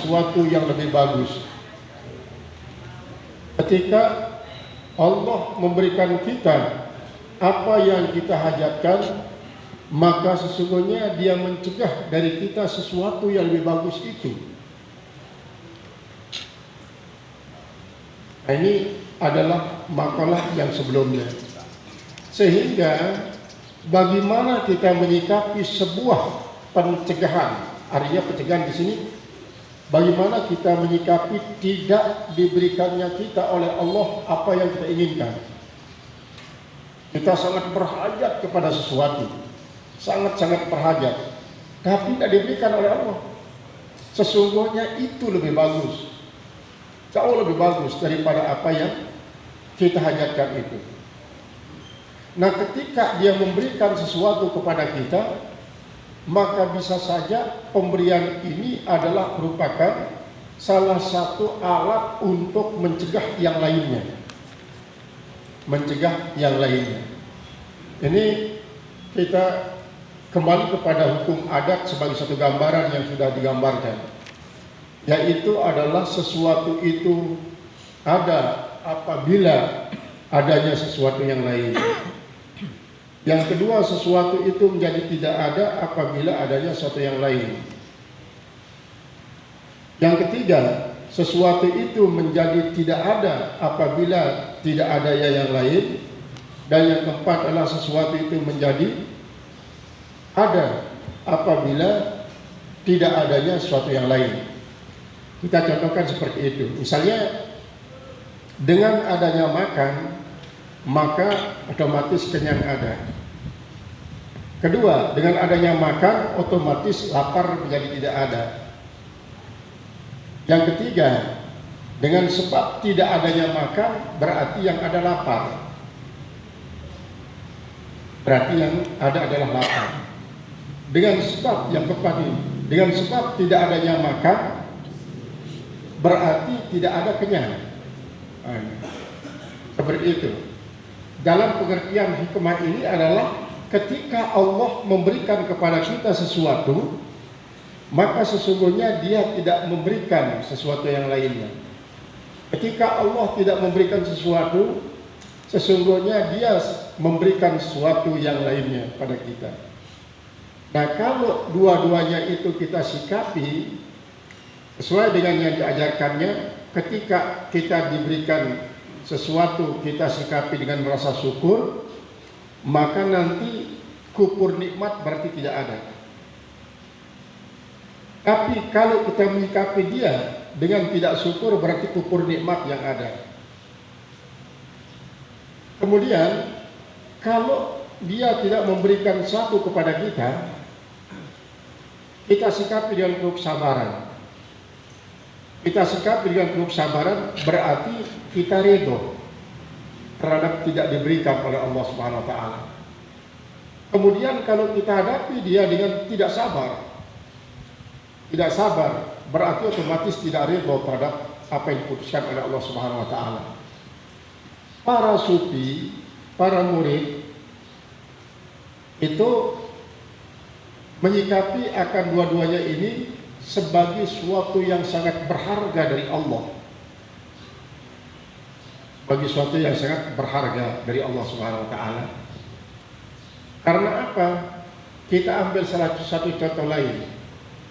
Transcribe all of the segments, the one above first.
sesuatu yang lebih bagus. Ketika Allah memberikan kita apa yang kita hajatkan, maka sesungguhnya Dia mencegah dari kita sesuatu yang lebih bagus itu. Nah, ini adalah makalah yang sebelumnya. Sehingga bagaimana kita menyikapi sebuah pencegahan, artinya pencegahan di sini, bagaimana kita menyikapi tidak diberikannya kita oleh Allah apa yang kita inginkan. Kita sangat berhajat kepada sesuatu, sangat-sangat berhajat, tapi tidak diberikan oleh Allah. Sesungguhnya itu lebih bagus, jauh lebih bagus daripada apa yang kita hajatkan itu. Nah, ketika Dia memberikan sesuatu kepada kita, maka bisa saja pemberian ini adalah merupakan salah satu alat untuk mencegah yang lainnya. Mencegah yang lainnya. Ini kita kembali kepada hukum adat sebagai satu gambaran yang sudah digambarkan, yaitu adalah sesuatu itu ada apabila adanya sesuatu yang lain. Yang kedua, sesuatu itu menjadi tidak ada apabila adanya sesuatu yang lain. Yang ketiga, sesuatu itu menjadi tidak ada apabila tidak ada yang lain. Dan yang keempat adalah sesuatu itu menjadi ada apabila tidak adanya sesuatu yang lain. Kita contohkan seperti itu. Misalnya, dengan adanya makan, maka otomatis kenyang ada. Kedua, dengan adanya makan, otomatis lapar menjadi tidak ada. Yang ketiga, dengan sebab tidak adanya makan, berarti yang ada lapar. Berarti yang ada adalah lapar. Dengan sebab yang keempat ini, dengan sebab tidak adanya makan, berarti tidak ada kenyang. Seperti itu. Dalam pengertian hikmah ini adalah ketika Allah memberikan kepada kita sesuatu, maka sesungguhnya Dia tidak memberikan sesuatu yang lainnya. Ketika Allah tidak memberikan sesuatu, sesungguhnya Dia memberikan sesuatu yang lainnya pada kita. Nah, kalau dua-duanya itu kita sikapi sesuai dengan yang diajarkannya, ketika kita diberikan sesuatu kita sikapi dengan rasa syukur, maka nanti kufur nikmat berarti tidak ada. Tapi kalau kita menyikapi dia dengan tidak syukur, berarti kufur nikmat yang ada. Kemudian kalau dia tidak memberikan satu kepada kita, kita sikapi dengan penuh kesabaran. Kita sikapi dengan penuh kesabaran berarti kita ridho terhadap tidak diberikan oleh Allah Subhanahu wa taala. Kemudian kalau kita hadapi dia dengan tidak sabar berarti otomatis tidak ridho terhadap apa yang diputuskan oleh Allah Subhanahu wa taala. Para sufi, para murid itu menyikapi akan dua-duanya ini sebagai suatu yang sangat berharga dari Allah. Bagi suatu yang sangat berharga dari Allah Subhanahu wa taala. Karena apa? Kita ambil salah satu contoh lain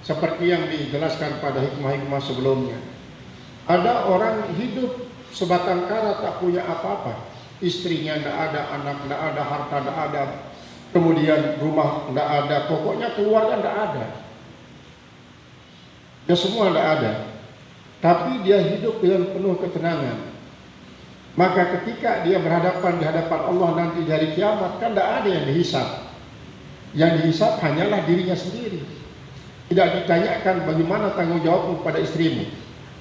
seperti yang dijelaskan pada hikmah-hikmah sebelumnya. Ada orang hidup sebatang kara, tak punya apa-apa. Istrinya tidak ada, anak tidak ada, harta tidak ada, kemudian rumah tidak ada, pokoknya keluarga tidak ada. Ya, semua tidak ada. Tapi dia hidup dengan penuh ketenangan. Maka ketika dia berhadapan di hadapan Allah nanti di hari kiamat, kan tidak ada yang dihisab. Yang dihisab hanyalah dirinya sendiri. Tidak ditanyakan bagaimana tanggung jawabmu pada istrimu.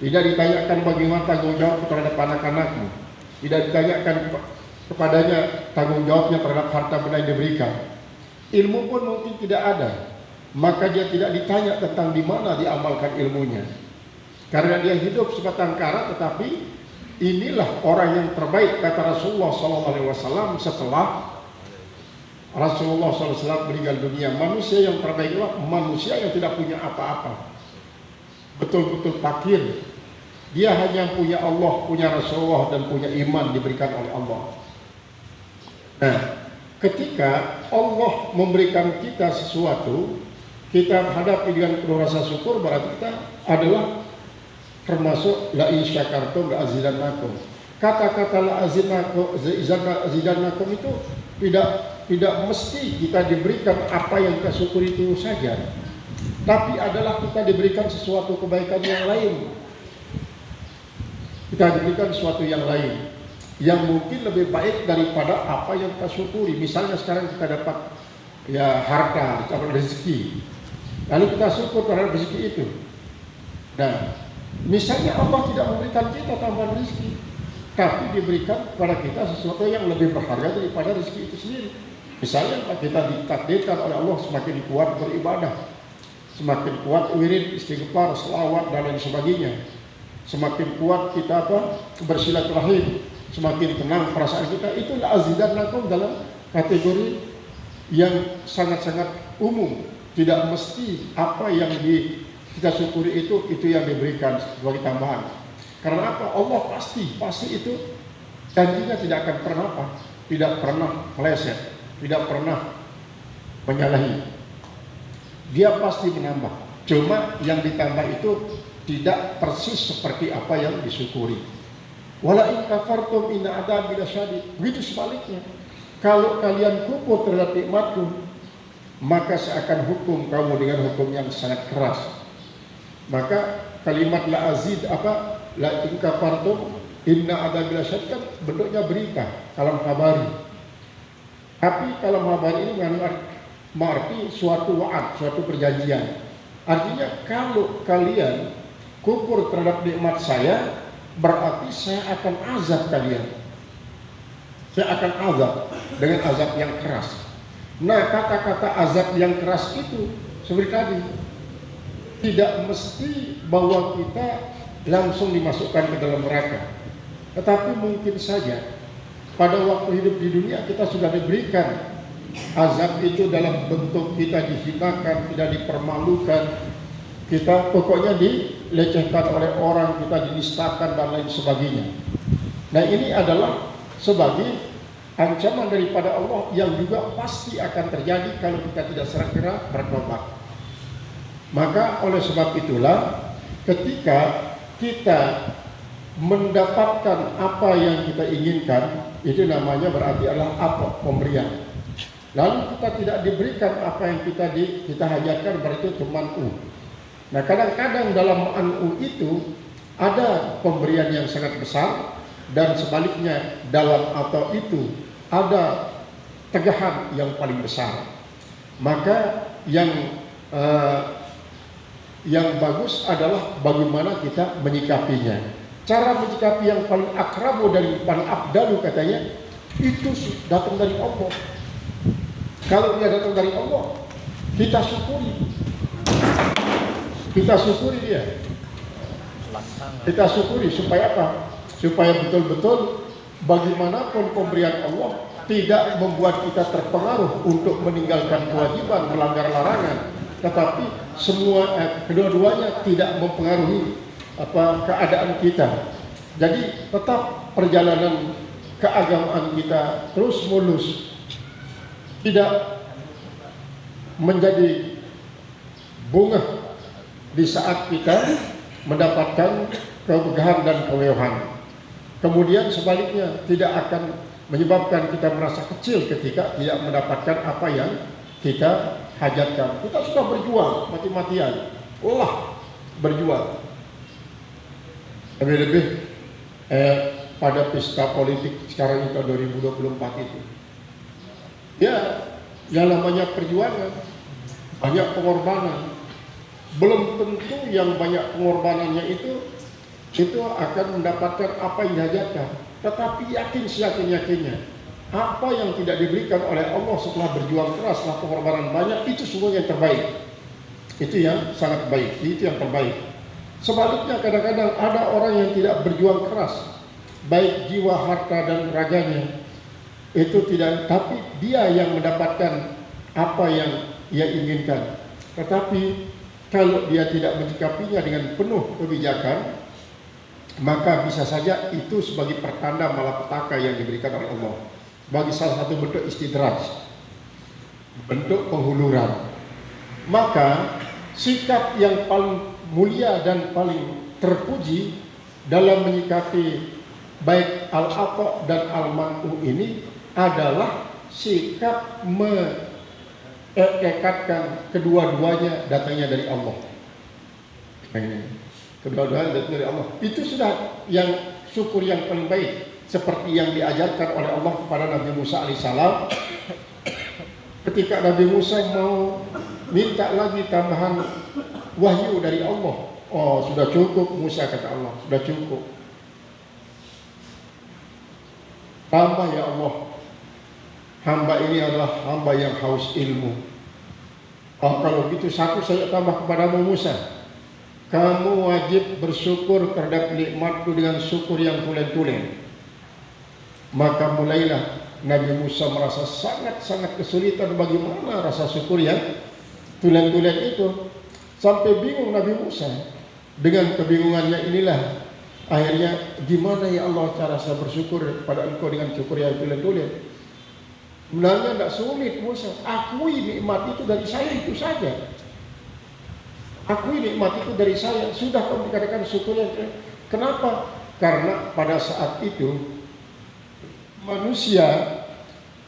Tidak ditanyakan bagaimana tanggung jawab terhadap anak-anakmu. Tidak ditanyakan kepadanya tanggung jawabnya terhadap harta benda yang diberikan. Ilmu pun mungkin tidak ada. Maka dia tidak ditanya tentang di mana diamalkan ilmunya. Karena dia hidup sebatang kara, tetapi inilah orang yang terbaik, kata Rasulullah SAW setelah Rasulullah SAW meninggal dunia. Manusia yang terbaik adalah manusia yang tidak punya apa-apa. betul-betul fakir. Dia hanya punya Allah, punya Rasulullah, dan punya iman diberikan oleh Allah. Nah, ketika Allah memberikan kita sesuatu, kita hadapi dengan penuh rasa syukur, berarti kita adalah termasuk la in syakartum la azidannakum. Kata-kata la azidannakum itu tidak mesti kita diberikan apa yang kita syukuri itu saja, tapi adalah kita diberikan sesuatu kebaikan yang lain. Kita diberikan sesuatu yang lain yang mungkin lebih baik daripada apa yang kita syukuri. Misalnya sekarang kita dapat ya harta, dapat rezeki, lalu kita syukur terhadap rezeki itu. Nah, misalnya Allah tidak memberikan kita tambahan rezeki, tapi diberikan kepada kita sesuatu yang lebih berharga daripada rezeki itu sendiri. Misalnya kita ditakdirkan oleh Allah semakin kuat beribadah, semakin kuat wirid, istighfar, selawat, dan lain sebagainya. Semakin kuat kita bersilaturahim, semakin tenang perasaan kita. Itulah azidannakum dalam kategori yang sangat-sangat umum. Tidak mesti apa yang kita syukuri itu yang diberikan sebagai tambahan. Karena apa? Allah pasti itu janjinya tidak akan tidak pernah meleset, tidak pernah menyalahi. Dia pasti menambah. Cuma yang ditambah itu tidak persis seperti apa yang disyukuri. Wala in kafartum inna adzabi lasyadid. Begitu sebaliknya. Kalau kalian kufur terhadap nikmatku, maka saya akan hukum kamu dengan hukum yang sangat keras. Maka kalimat la in kafartum inna adzabi lasyadid kan bentuknya berita, kalam kabari. Tapi kalam kabari ini mengerti suatu wa'ad, suatu perjanjian. Artinya kalau kalian kufur terhadap nikmat saya, berarti saya akan azab kalian. Saya akan azab dengan azab yang keras. Nah, kata-kata azab yang keras itu seperti tadi, tidak mesti bahwa kita langsung dimasukkan ke dalam neraka. Tetapi mungkin saja pada waktu hidup di dunia kita sudah diberikan azab itu dalam bentuk kita dihinakan, tidak dipermalukan, kita pokoknya dilecehkan oleh orang, kita dinistakan dan lain sebagainya. Nah, ini adalah sebagai ancaman daripada Allah yang juga pasti akan terjadi kalau kita tidak segera bertobat. Maka oleh sebab itulah ketika kita mendapatkan apa yang kita inginkan, itu namanya berarti adalah apa? Pemberian. Lalu kita tidak diberikan apa yang kita hajatkan, berarti itu man'u. Nah, kadang-kadang dalam man'u itu ada pemberian yang sangat besar, dan sebaliknya dalam atau itu ada tegahan yang paling besar. Maka yang bagus adalah bagaimana kita menyikapinya. Cara menyikapi yang paling akrabu dari paling abdalu katanya, itu datang dari Allah. Kalau dia datang dari Allah, kita syukuri. Kita syukuri dia. Kita syukuri supaya apa? Supaya betul-betul bagaimanapun pemberian Allah tidak membuat kita terpengaruh untuk meninggalkan kewajiban, melanggar larangan, tetapi kedua-duanya tidak mempengaruhi keadaan kita. Jadi tetap perjalanan keagamaan kita terus mulus, tidak menjadi bunga di saat kita mendapatkan kemegahan dan kemewahan. Kemudian sebaliknya tidak akan menyebabkan kita merasa kecil ketika tidak mendapatkan apa yang kita hajatkan. Kita sudah berjuang mati-matian, berjuang. Lebih-lebih pada pesta politik sekarang itu 2024 itu. Ya, yang namanya perjuangan, banyak pengorbanan. Belum tentu yang banyak pengorbanannya itu akan mendapatkan apa yang dihajatkan. Tetapi yakin-yakinnya, apa yang tidak diberikan oleh Allah setelah berjuang keras, setelah pengorbanan banyak, itu semua yang terbaik. Itu yang sangat baik, itu yang terbaik. Sebaliknya kadang-kadang ada orang yang tidak berjuang keras, baik jiwa, harta, dan raganya, itu tidak, tapi dia yang mendapatkan apa yang ia inginkan. Tetapi Kalau dia tidak menyikapinya dengan penuh kebijakan, maka bisa saja itu sebagai pertanda malapetaka yang diberikan oleh Allah, bagi salah satu bentuk istidraj, bentuk penghuluran. Maka sikap yang paling mulia dan paling terpuji dalam menyikapi baik al-ata dan al-man'u ini adalah sikap mengekatkan kedua-duanya datangnya dari Allah. Kedua-duanya datangnya dari Allah. Itu sudah yang syukur yang paling baik, seperti yang diajarkan oleh Allah kepada Nabi Musa alaihissalam. Ketika Nabi Musa mau minta lagi tambahan wahyu dari Allah, oh sudah cukup Musa, kata Allah, sudah cukup. Tambah ya Allah, hamba ini adalah hamba yang haus ilmu. Oh kalau gitu satu saya tambah kepadamu Musa, kamu wajib bersyukur terhadap nikmatku dengan syukur yang tulen-tulen. Maka mulailah Nabi Musa merasa sangat-sangat kesulitan bagaimana rasa syukur yang tulen-tulen itu. Sampai bingung Nabi Musa. Dengan kebingungannya inilah akhirnya, gimana ya Allah cara saya bersyukur pada engkau dengan syukur yang tulen-tulen. Sebenarnya tidak sulit Musa, akui nikmat itu dari saya, itu saja. Akui nikmat itu dari saya, sudah kamu dikatakan syukur yang tulen. Kenapa? Karena pada saat itu manusia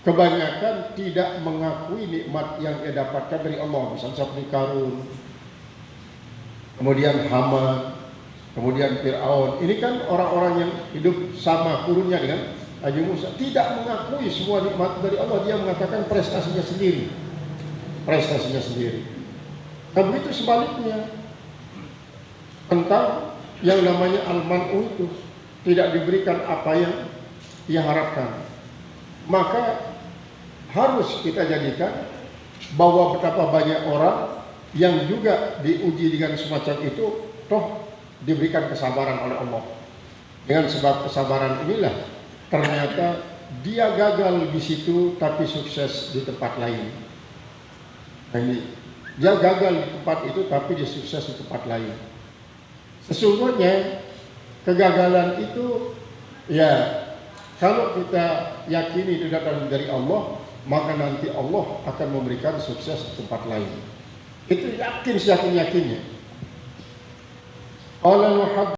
kebanyakan tidak mengakui nikmat yang dia dapatkan dari Allah. Misalnya seperti Qarun, kemudian Haman, kemudian Fir'aun. Ini kan orang-orang yang hidup sama kurunnya dengan Nabi Musa, tidak mengakui semua nikmat dari Allah. Dia mengatakan prestasinya sendiri, prestasinya sendiri. Nah begitu sebaliknya tentang yang namanya al-man'u itu, tidak diberikan apa yang ia harapkan. Maka harus kita jadikan bahwa betapa banyak orang yang juga diuji dengan semacam itu, toh diberikan kesabaran oleh Allah. Dengan sebab kesabaran inilah ternyata dia gagal di situ tapi sukses di tempat lain. Nah, ini dia gagal di tempat itu tapi dia sukses di tempat lain. Sesungguhnya kegagalan itu ya, kalau kita yakini itu datang dari Allah, maka nanti Allah akan memberikan sukses di tempat lain. Itu yakin, yakin-yakinnya.